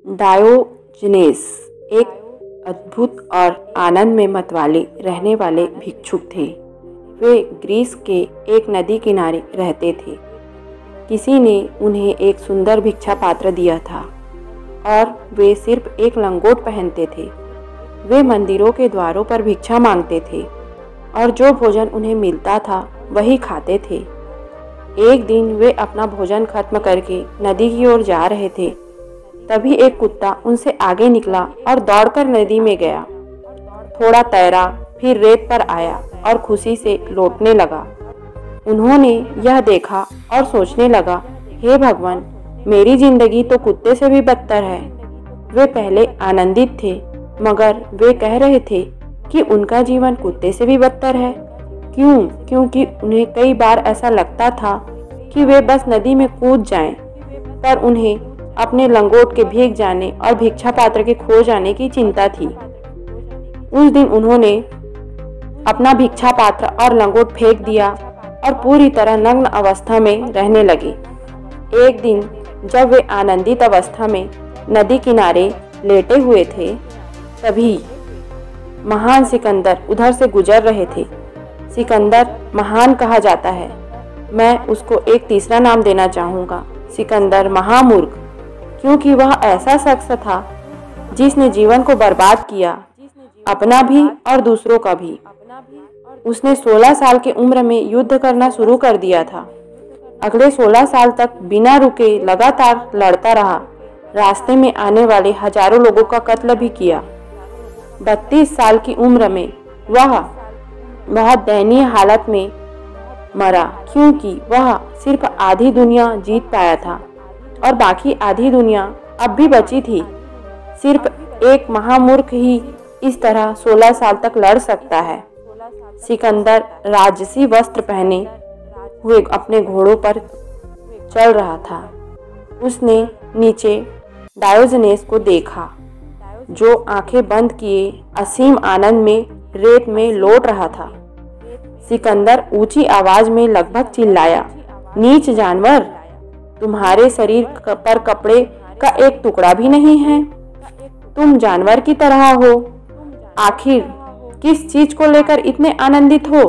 डायोजनेस एक अद्भुत और आनंद में मतवाले रहने वाले भिक्षुक थे। वे ग्रीस के एक नदी किनारे रहते थे। किसी ने उन्हें एक सुंदर भिक्षा पात्र दिया था और वे सिर्फ एक लंगोट पहनते थे। वे मंदिरों के द्वारों पर भिक्षा मांगते थे और जो भोजन उन्हें मिलता था वही खाते थे। एक दिन वे अपना भोजन खत्म करके नदी की ओर जा रहे थे। तभी एक कुत्ता उनसे आगे निकला और दौड़कर नदी में गया। थोड़ा तैरा, फिर रेत पर आया और खुशी से लौटने लगा। उन्होंने यह देखा और सोचने लगा, हे भगवान, मेरी जिंदगी तो कुत्ते से भी बदतर है। वे पहले आनंदित थे, मगर वे कह रहे थे कि उनका जीवन कुत्ते से भी बदतर है। क्यों? क्योंकि उन्हें कई बार ऐसा लगता था कि वे बस नदी में कूद जाएं, पर उन्हें अपने लंगोट के भीग जाने और भिक्षा पात्र के खो जाने की चिंता थी। उस दिन उन्होंने अपना भिक्षा पात्र और लंगोट फेंक दिया और पूरी तरह नग्न अवस्था में रहने लगे। एक दिन जब वे आनंदित अवस्था में नदी किनारे लेटे हुए थे, तभी महान सिकंदर उधर से गुजर रहे थे। सिकंदर महान कहा जाता है। मैं उसको एक तीसरा नाम देना चाहूँगा, सिकंदर महामूर्ख, क्योंकि वह ऐसा शख्स था जिसने जीवन को बर्बाद किया, अपना भी और दूसरों का भी। उसने 16 साल की उम्र में युद्ध करना शुरू कर दिया था। अगले 16 साल तक बिना रुके लगातार लड़ता रहा। रास्ते में आने वाले हजारों लोगों का कत्ल भी किया। 32 साल की उम्र में वह बहुत दयनीय हालत में मरा, क्योंकि वह सिर्फ आधी दुनिया जीत पाया था और बाकी आधी दुनिया अब भी बची थी। सिर्फ एक महामूर्ख ही इस तरह 16 साल तक लड़ सकता है। सिकंदर राजसी वस्त्र पहने हुए अपने घोड़ों पर चल रहा था। उसने नीचे डायोजनेस को देखा, जो आंखें बंद किए असीम आनंद में रेत में लौट रहा था। सिकंदर ऊंची आवाज में लगभग चिल्लाया, नीच जानवर, तुम्हारे शरीर पर कपड़े का एक टुकड़ा भी नहीं है। तुम जानवर की तरह हो। आखिर किस चीज को लेकर इतने आनंदित हो?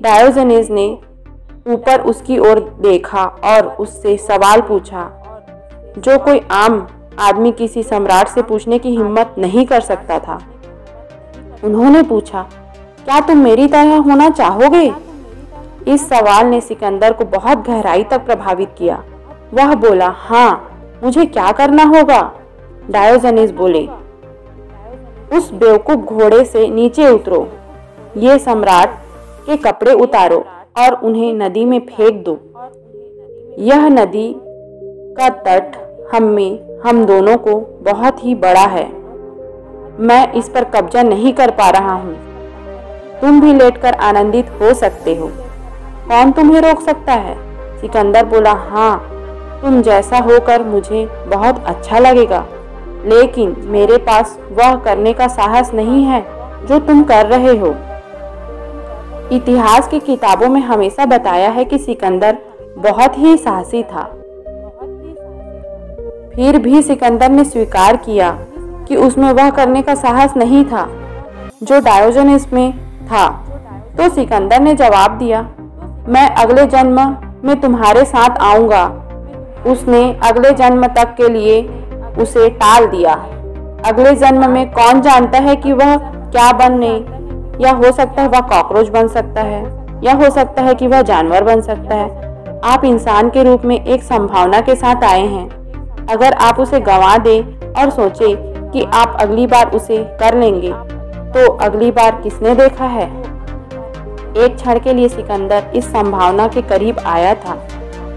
डायोजनेस ने ऊपर उसकी ओर देखा और उससे सवाल पूछा, जो कोई आम आदमी किसी सम्राट से पूछने की हिम्मत नहीं कर सकता था। उन्होंने पूछा, क्या तुम मेरी तरह होना चाहोगे? इस सवाल ने सिकंदर को बहुत गहराई तक प्रभावित किया। वह बोला, हाँ, मुझे क्या करना होगा? डायोजनेस बोले, उस बेवकूफ घोड़े से नीचे उतरो, ये सम्राट के कपड़े उतारो और उन्हें नदी में फेंक दो। यह नदी का तट हम दोनों को बहुत ही बड़ा है। मैं इस पर कब्जा नहीं कर पा रहा हूँ। तुम भी लेटकर आनंदित हो सकते हो। कौन तुम्हें रोक सकता है? सिकंदर बोला, हाँ, तुम जैसा होकर मुझे बहुत अच्छा लगेगा, लेकिन मेरे पास वह करने का साहस नहीं है जो तुम कर रहे हो। इतिहास की किताबों में हमेशा बताया है कि सिकंदर बहुत ही साहसी था। फिर भी सिकंदर ने स्वीकार किया कि उसमें वह करने का साहस नहीं था जो डायोजनेस में था। तो सिकंदर ने जवाब दिया, मैं अगले जन्म में तुम्हारे साथ आऊंगा। उसने अगले जन्म तक के लिए उसे टाल दिया। अगले जन्म में कौन जानता है कि वह क्या बनने, या हो सकता है वह कॉकरोच बन सकता है, या हो सकता है कि वह जानवर बन सकता है। आप इंसान के रूप में एक संभावना के साथ आए हैं। अगर आप उसे गंवा दें और सोचें कि आप अगली बार उसे कर लेंगे, तो अगली बार किसने देखा है? एक क्षण के लिए सिकंदर इस संभावना के करीब आया था,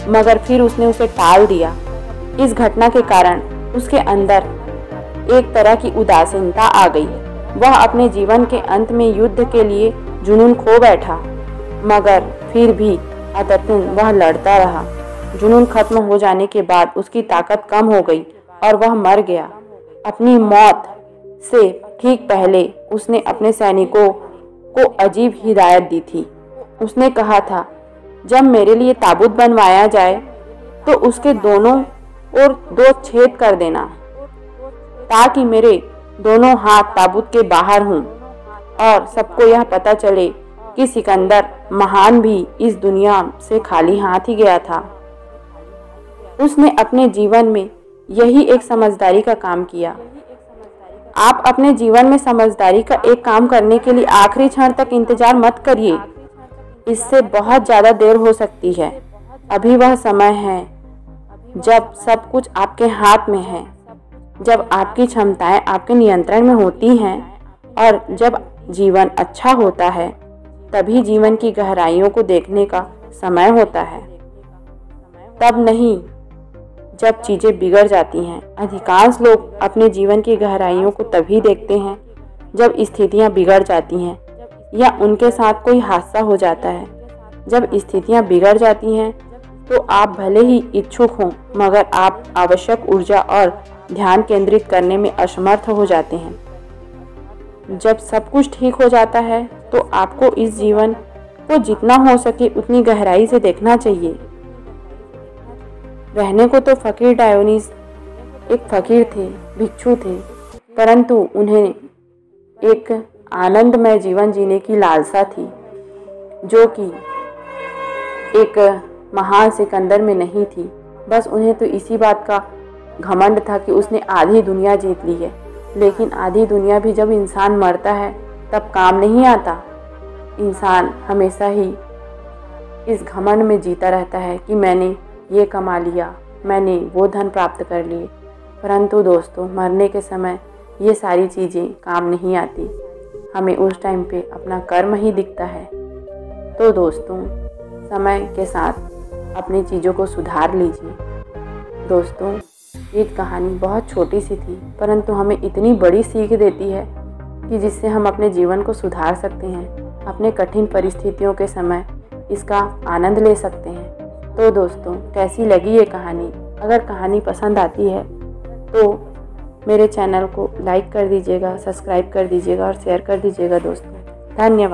मगर फिर उसने उसे टाल दिया। इस घटना के कारण उसके अंदर एक तरह की उदासीनता आ गई। वह अपने जीवन के अंत में युद्ध के लिए जुनून खो बैठा, मगर फिर भी अततन वह लड़ता रहा। जुनून खत्म हो जाने के बाद उसकी ताकत कम हो गई और वह मर गया। अपनी मौत से ठीक पहले उसने अपने सैनिकों को अजीब हिदायत दी थी। उसने कहा था, जब मेरे लिए ताबूत बनवाया जाए तो उसके दोनों ओर 2 छेद कर देना। ताकि मेरे दोनों हाथ ताबूत के बाहर हों और सबको यह पता चले कि सिकंदर महान भी इस दुनिया से खाली हाथ ही गया था। उसने अपने जीवन में यही एक समझदारी का काम किया। आप अपने जीवन में समझदारी का एक काम करने के लिए आखिरी क्षण तक इंतजार मत करिए, इससे बहुत ज़्यादा देर हो सकती है। अभी वह समय है जब सब कुछ आपके हाथ में है, जब आपकी क्षमताएं आपके नियंत्रण में होती हैं और जब जीवन अच्छा होता है, तभी जीवन की गहराइयों को देखने का समय होता है, तब नहीं जब चीज़ें बिगड़ जाती हैं। अधिकांश लोग अपने जीवन की गहराइयों को तभी देखते हैं जब स्थितियां बिगड़ जाती हैं या उनके साथ कोई हादसा हो जाता है। जब स्थितियां बिगड़ जाती हैं तो आप भले ही इच्छुक हों, मगर आप आवश्यक ऊर्जा और ध्यान केंद्रित करने में असमर्थ हो जाते हैं। जब सब कुछ ठीक हो जाता है तो आपको इस जीवन को जितना हो सके उतनी गहराई से देखना चाहिए। रहने को तो फकीर डायोनिस एक फकीर थे, भिक्षु थे, परंतु उन्हें एक आनंदमय जीवन जीने की लालसा थी, जो कि एक महान सिकंदर में नहीं थी। बस उन्हें तो इसी बात का घमंड था कि उसने आधी दुनिया जीत ली है। लेकिन आधी दुनिया भी जब इंसान मरता है तब काम नहीं आता। इंसान हमेशा ही इस घमंड में जीता रहता है कि मैंने ये कमा लिया, मैंने वो धन प्राप्त कर लिए। परंतु दोस्तों, मरने के समय ये सारी चीज़ें काम नहीं आती। हमें उस टाइम पे अपना कर्म ही दिखता है। तो दोस्तों, समय के साथ अपनी चीज़ों को सुधार लीजिए। दोस्तों, ये कहानी बहुत छोटी सी थी, परंतु हमें इतनी बड़ी सीख देती है कि जिससे हम अपने जीवन को सुधार सकते हैं, अपने कठिन परिस्थितियों के समय इसका आनंद ले सकते हैं। तो दोस्तों, कैसी लगी ये कहानी? अगर कहानी पसंद आती है तो मेरे चैनल को लाइक कर दीजिएगा, सब्सक्राइब कर दीजिएगा और शेयर कर दीजिएगा दोस्तों। धन्यवाद।